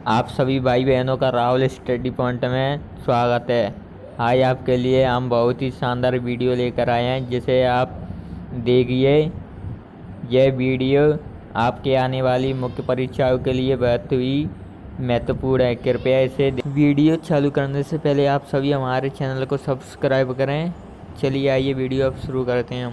आप सभी भाई बहनों का राहुल स्टडी पॉइंट में स्वागत है। आज आपके लिए हम बहुत ही शानदार वीडियो लेकर आए हैं, जिसे आप देखिए। यह वीडियो आपके आने वाली मुख्य परीक्षाओं के लिए बहुत ही महत्वपूर्ण है। कृपया इसे वीडियो चालू करने से पहले आप सभी हमारे चैनल को सब्सक्राइब करें। चलिए आइए वीडियो अब शुरू करते हैं।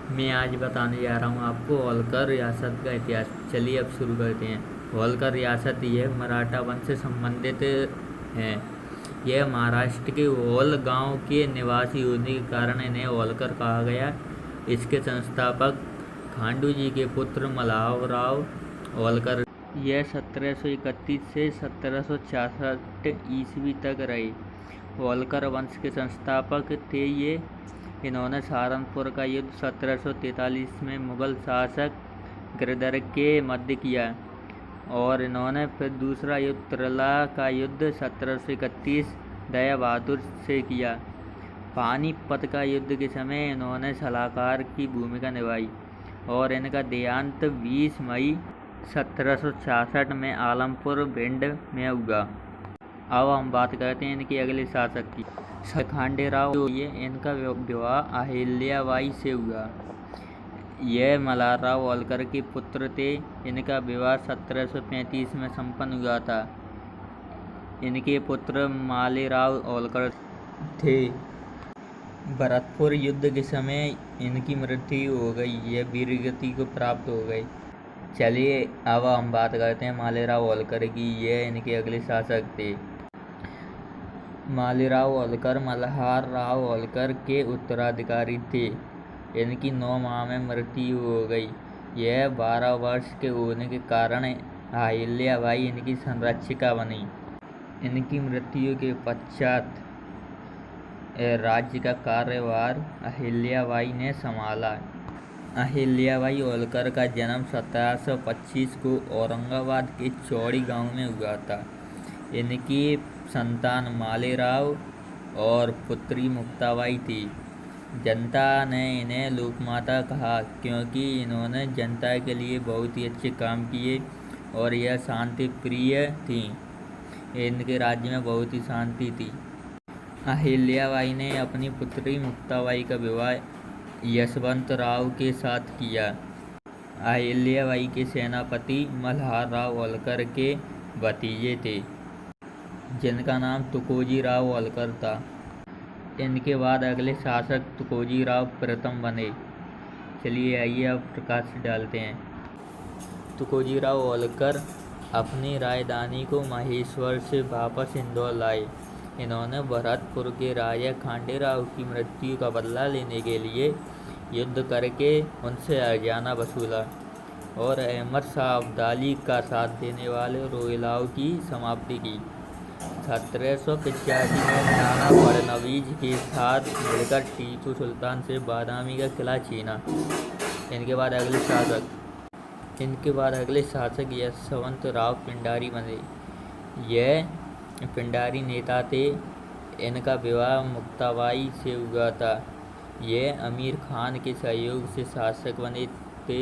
मैं आज बताने जा रहा हूँ आपको होलकर रियासत का इतिहास। चलिए अब शुरू करते हैं। होलकर रियासत यह मराठा वंश से संबंधित है। यह महाराष्ट्र के होल गांव के निवासी होने के कारण इन्हें होलकर कहा गया। इसके संस्थापक खांडू जी के पुत्र मल्हारराव होलकर। यह 1731 से 1766 ईस्वी तक रहे। होलकर वंश के संस्थापक थे ये। इन्होंने सहारनपुर का युद्ध 1743 में मुगल शासक गिरधर के मध्य किया और इन्होंने फिर दूसरा युद्ध त्रिला का युद्ध 1731 दया बहादुर से किया। पानीपत का युद्ध के समय इन्होंने सलाहकार की भूमिका निभाई और इनका देहांत 20 मई 1766 में आलमपुर भिंड में हुआ। अब हम बात करते हैं इनके अगले शासक की। खांडेराव ये इनका विवाह अहिल्याबाई से हुआ। यह मल्हारराव होलकर के पुत्र थे। इनका विवाह 1735 में संपन्न हुआ था। इनके पुत्र मालेराव होलकर थे। भरतपुर युद्ध के समय इनकी मृत्यु हो गई। यह वीरगति को प्राप्त हो गई। चलिए अब हम बात करते हैं मालेराव होलकर की। यह इनके अगले शासक थे। मालेराव होलकर मल्हारराव होलकर के उत्तराधिकारी थे। इनकी 9 माह में मृत्यु हो गई। यह 12 वर्ष के होने के कारण अहिल्याबाई इनकी संरक्षिका बनी। इनकी मृत्यु के पश्चात राज्य का कार्यभार अहिल्याबाई ने संभाला। अहिल्याबाई होलकर का जन्म 1725 को औरंगाबाद के चौड़ी गांव में हुआ था। इनकी संतान मालेराव और पुत्री मुक्ताबाई थी। जनता ने इन्हें लोकमाता कहा क्योंकि इन्होंने जनता के लिए बहुत ही अच्छे काम किए और यह शांति प्रिय थी। इनके राज्य में बहुत ही शांति थी। अहिल्याबाई ने अपनी पुत्री मुक्ताबाई का विवाह यशवंतराव के साथ किया। अहिल्याबाई के सेनापति मल्हारराव होलकर के भतीजे थे, जिनका नाम तुकोजीराव होलकर था। इनके बाद अगले शासक तुकोजीराव प्रथम बने। चलिए आइए अब प्रकाश डालते हैं। तुकोजीराव होलकर अपनी राजधानी को महेश्वर से वापस इंदौर लाए। इन्होंने भरतपुर के राजा खांडेराव की मृत्यु का बदला लेने के लिए युद्ध करके उनसे हर्जाना वसूला और अहमद शाह अब्दाली का साथ देने वाले रोहिलाओं की समाप्ति की। 1785 में नाना फडणवीस के साथ मिलकर टीपू सुल्तान से बादामी का किला छीना। इनके बाद अगले शासक यशवंतराव पिंडारी बने। यह पिंडारी नेता थे। इनका विवाह मुक्ताबाई से हुआ था। यह अमीर खान के सहयोग से शासक बने थे।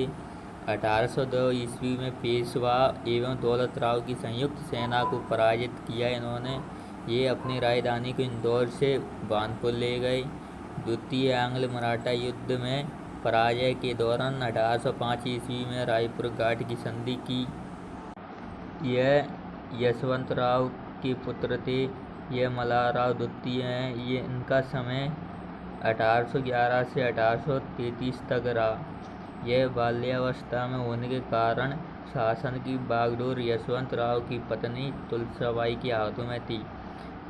1802 ईस्वी में पेशवा एवं दौलत राव की संयुक्त सेना को पराजित किया। इन्होंने ये अपनी राजधानी को इंदौर से बानपुर ले गए। द्वितीय आंग्ल मराठा युद्ध में पराजय के दौरान 1805 ईस्वी में रायपुर घाट की संधि की। यह यशवंतराव के पुत्र थे। यह मल्हारराव द्वितीय हैं। ये इनका समय 1811 से 1833 तक रहा। यह बाल्यावस्था में होने के कारण शासन की बागडोर यशवंतराव की पत्नी तुलसीबाई के हाथों में थी।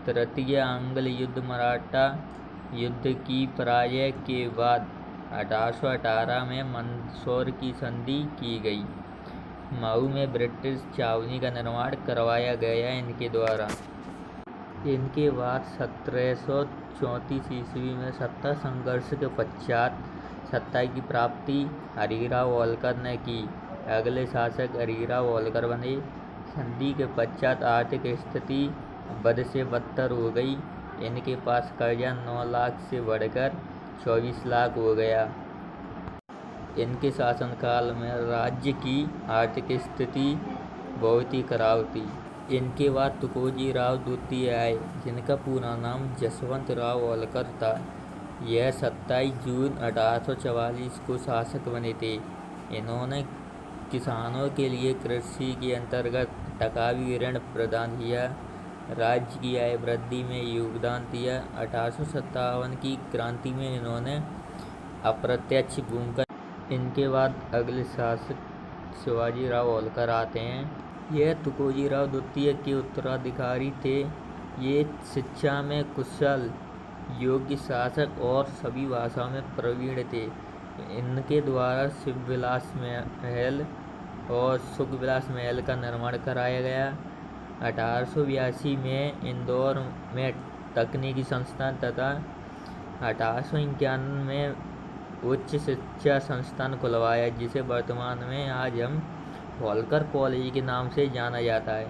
तृतीय आंग्ल युद्ध मराठा युद्ध की पराजय के बाद 1818 में मंदसौर की संधि की गई। मऊ में ब्रिटिश छावनी का निर्माण करवाया गया इनके द्वारा। इनके बाद 1734 ईस्वी में सत्ता संघर्ष के पश्चात सत्ता की प्राप्ति हरीराव होलकर ने की। अगले शासक हरीराव होलकर बने। संधि के पश्चात आर्थिक स्थिति बद से बदतर हो गई। इनके पास कर्जा 9 लाख से बढ़कर 24 लाख हो गया। इनके शासनकाल में राज्य की आर्थिक स्थिति बहुत ही खराब थी। इनके बाद तुकोजी राव द्वितीय आए, जिनका पूरा नाम जसवंत राव होलकर था। यह 27 जून 1844 को शासक बने थे। इन्होंने किसानों के लिए कृषि के अंतर्गत टकावी ऋण प्रदान किया, राज्य की आय वृद्धि में योगदान दिया। 1857 की क्रांति में इन्होंने अप्रत्यक्ष भूमिका। इनके बाद अगले शासक शिवाजी राव होलकर आते हैं। यह तुकोजी राव द्वितीय के उत्तराधिकारी थे। ये शिक्षा में कुशल, योग्य शासक और सभी भाषाओं में प्रवीण थे। इनके द्वारा शिवविलास महल और सुखविलास महल का निर्माण कराया गया। 1882 में इंदौर में तकनीकी संस्थान तथा 1891 में उच्च शिक्षा संस्थान खुलवाया, जिसे वर्तमान में आज हम होलकर कॉलेज के नाम से जाना जाता है,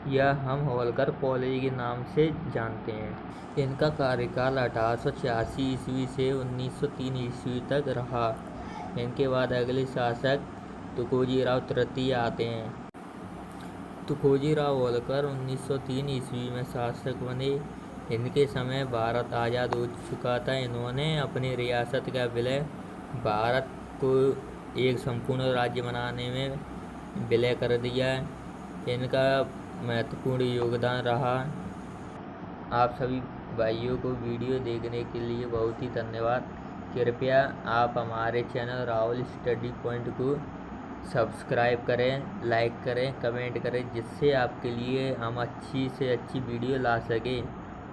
या हम होलकर कॉलेज के नाम से जानते हैं। इनका कार्यकाल 1886 ईस्वी से 1903 ईस्वी तक रहा। इनके बाद अगले शासक तुकोजी राव तृतीय आते हैं। तुकोजी राव होलकर 1903 ईस्वी में शासक बने। इनके समय भारत आज़ाद हो चुका था। इन्होंने अपनी रियासत का विलय भारत को एक संपूर्ण राज्य बनाने में विलय कर दिया। इनका महत्वपूर्ण योगदान रहा। आप सभी भाइयों को वीडियो देखने के लिए बहुत ही धन्यवाद। कृपया आप हमारे चैनल राहुल स्टडी पॉइंट को सब्सक्राइब करें, लाइक करें, कमेंट करें, जिससे आपके लिए हम अच्छी से अच्छी वीडियो ला सकें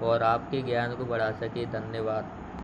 और आपके ज्ञान को बढ़ा सकें। धन्यवाद।